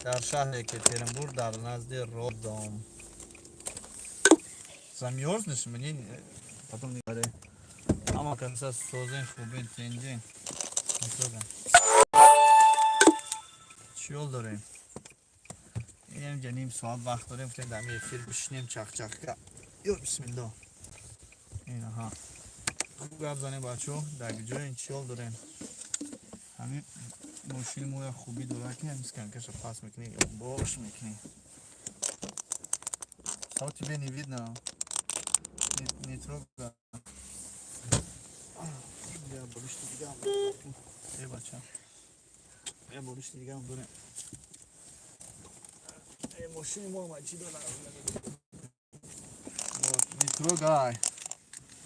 дар шаҳре Екатеринбург дар назди Родом. Замёрзнешь, мне потом не говори. Ама конца созен хубин тенджин. Чиёл дорем. Инем ҷаним соат вақт дорем ки дар эфир бишинем чахчахка. Ё бисмиллоҳ. Ин аҳа. Гап занем бачо, дар ҷоин чиёл дорем. Ҳамин мошини мо як хубӣ дорад ки ҳамин сканкаша пас мекунӣ ё бош мекунӣ. Sao тебе не видно? Не трогай. Я болишти дигам. Бача. Я болишти дигам дорем. Мошини мо мачи дорад. Вот, не трогай.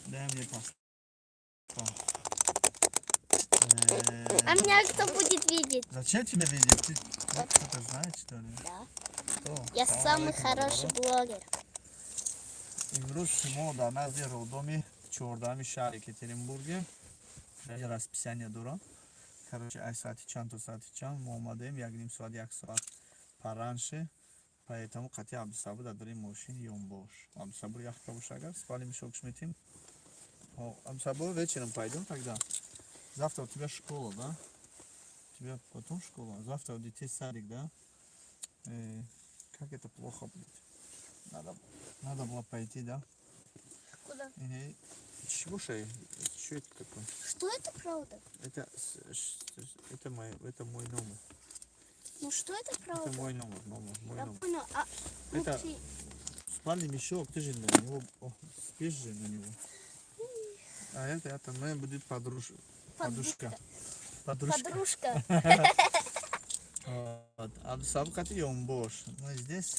Дай мне пас. А меня кто будет видеть? Зачем тебе видеть? Ты кто-то знает, что ли? Да. Кто? Я самый хороший блогер. Имрӯз мо дар назди Родоми 14 шаҳри Екатеринбурге расписание дорам. Короче, ай саати чанд то саати чанд мо омадаем 1 соат 1 соат паранше. Поэтому қатъи Абдусабур дорем мошини ёнбош. Абдусабур яхта бош агар спали мешокш метим. Абдусабур вечером пойдем тогда. Завтра у тебя школа, да? У тебя потом школа. Завтра у детей садик, да? Как это плохо будет? Надо было пойти, да? Куда? Слушай, что это такое? Что это правда? Это мой номер. Ну что это правда? Это мой номер. Я понял. А Это внутри? спальный мешок, ты же на него спишь же на него. А это моя будет подушка. Подружка. Вот. А собака ёнбош. Мы здесь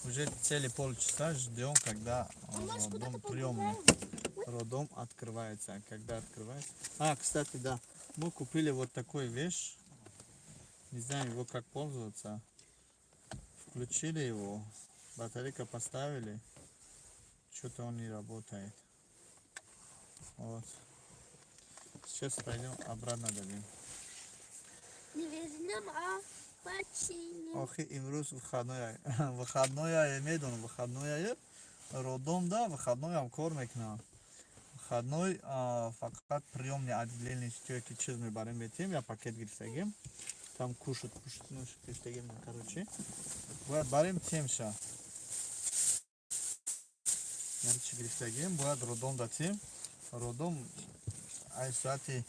уже целый полчаса ждем, когда роддом приемный. Роддом открывается. Когда открывается? Кстати, да. Мы купили вот такую вещь. Не знаю его как пользоваться. Включили его. Батарейка поставили. Что-то он не работает. Вот. Сейчас пойдем обратно дадим. Не вернем, а починим. Ох, имрӯз выходное медонам, выходное роддом, да, выходной ам кор мекунам. Выходной фақат приёмное отделение стёки чиз мебарем метем, я пакет гирифтагим. Там кушать гирифтагим, короче. Бояд барем темша. Ярче гирифтагим, бояд роддом датим. Роддом ай соати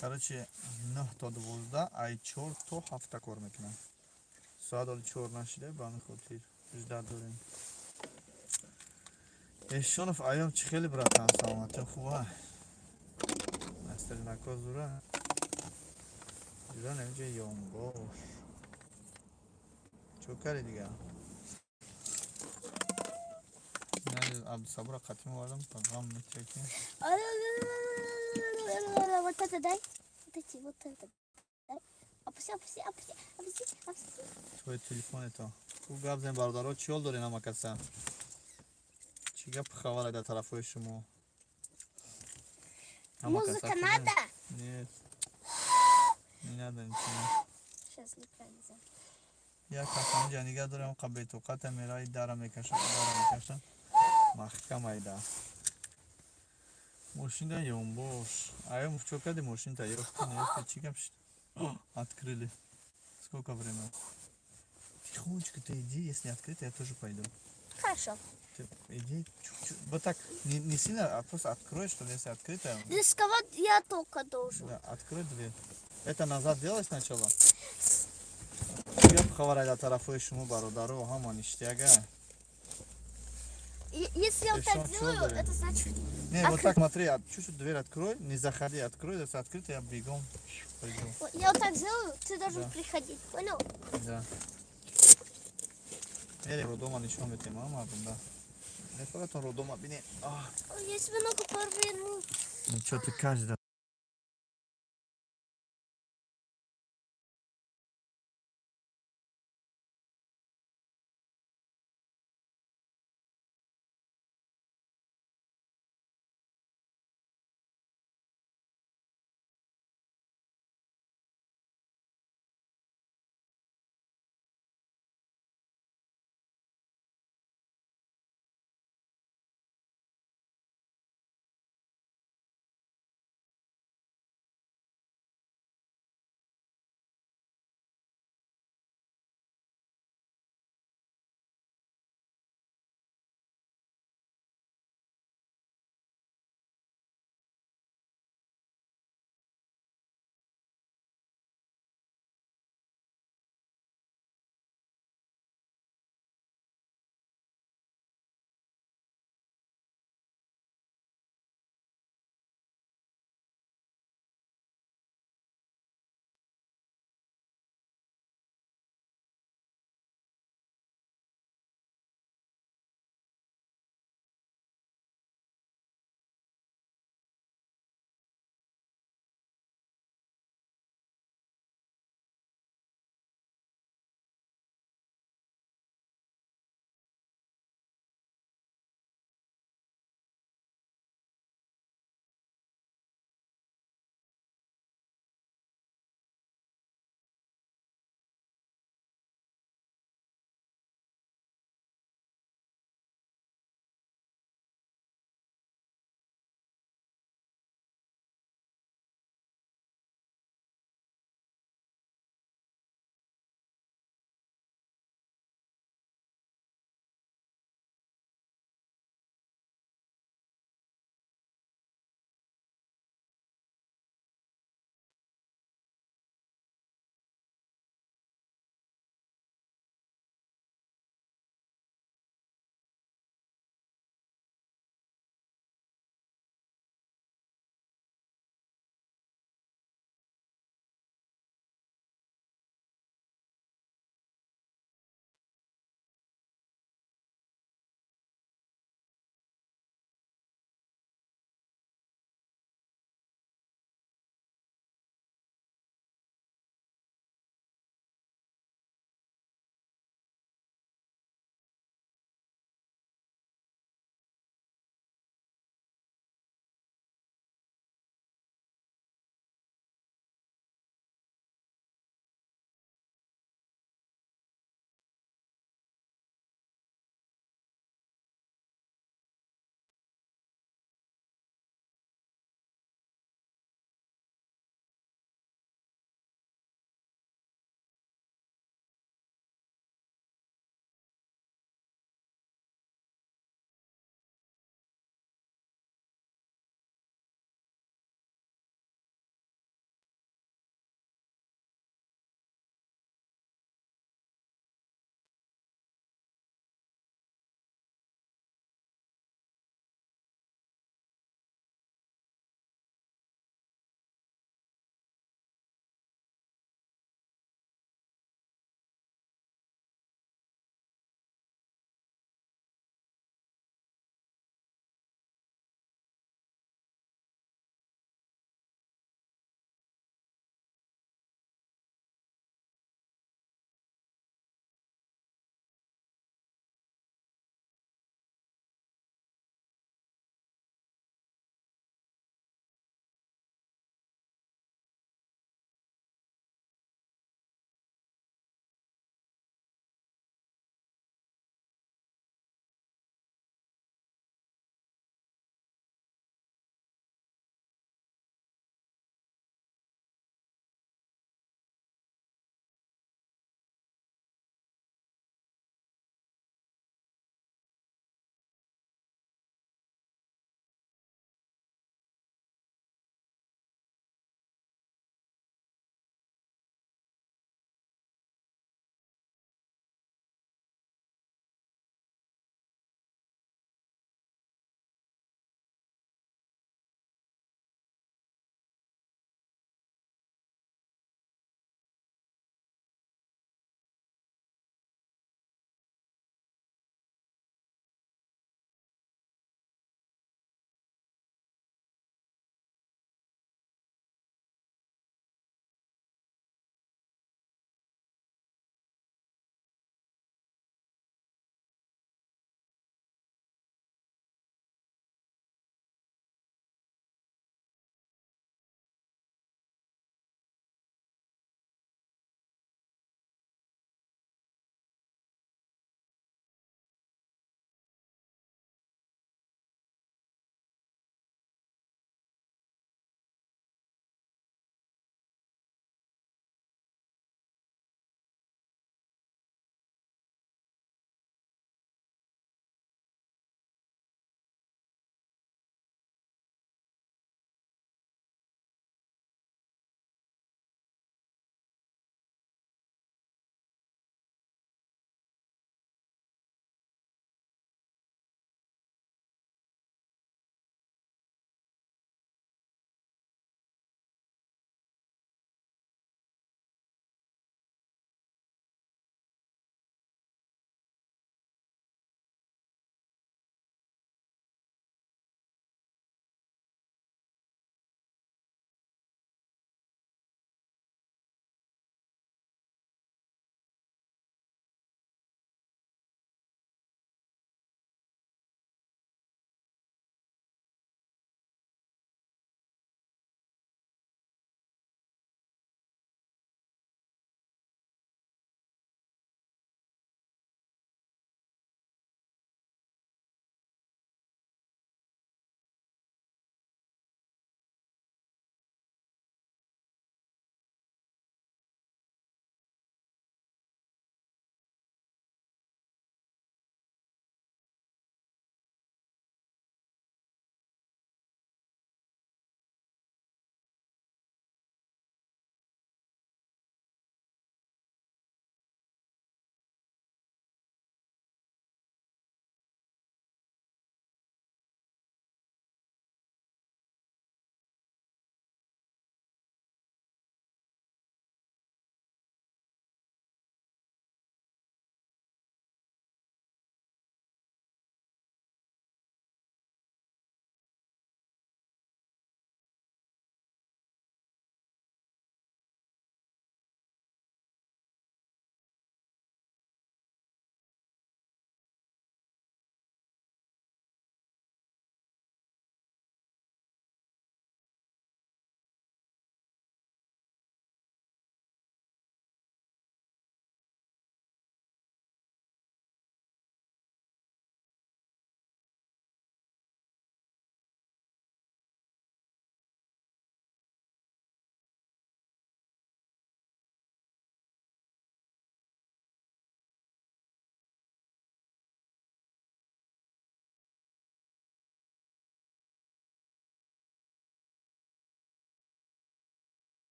короче 9 то 12, ай 4 то 7 кор мекунам. Соат 4 нашида ба ҳамин хотир ждат дорем. Эшонов аём чӣ хеле братан, саломатӣ хуба? Настаринакҳо зура? Зура намиҷа ёнбош. Чӯ кари дига? Абдусабура қатъи мевардам, ба ғам метрекем. Вот это дай. Вот это дай. Опусти. Твой телефон это. Хуб гап зен бародаро, чиёл дорем намакаса? Чӣ гап хабар дар тарафҳои шумо? Музыка надо? Нет. Не надо ничего. Сейчас не пройдем. Я касам ҷа нига дорем, қабетоқата мераи дара мекашам. Маҳкам айда. Машина ёнбош. Аём чё карди машинта? Ёфти, чӣ гап шуд? Открыли. Сколько время? Тихонечко ты иди, если открыто, я тоже пойду. Хорошо. Ты иди, чуть-чуть. Вот так, не сильно, а просто открой, что если открыто. Рисковать я только должен. Да, открой дверь. Это назад делай сначала. Я похаварай до тарафой шуму бародару, хама ништяга. Если я вот так делаю, это значит... Не, вот так смотри, чуть-чуть дверь открой, не заходи, открой, если открыто, я бегом пойду. Я вот так сделаю, ты должен приходить, понял? Да. Или роддома ничего не мама, да. Не факт роддома бини. Если много порву. Ну что ты каждый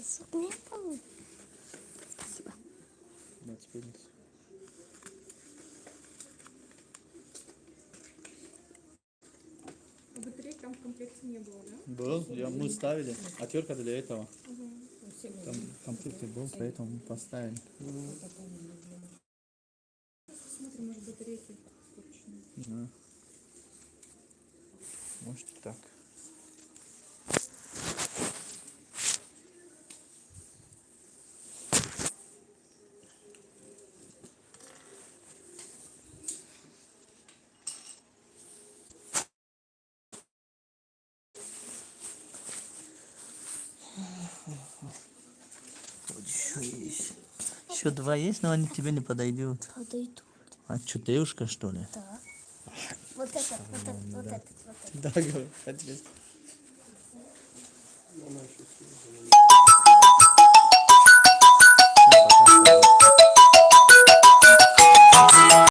Суп не был. Спасибо. Да, теперь нет. Батареек там в комплекте не было, да? Был, мы ставили, отвертка для этого. Там в комплекте был, поэтому мы поставили. Смотрим, может, батарейки испорчены. Да. Может и так. Вот еще есть. Еще два есть, но они тебе не подойдут. Подойдут. А что, девушка, что ли? Да. Вот этот, вот этот, вот этот, вот этот. Да, говорю,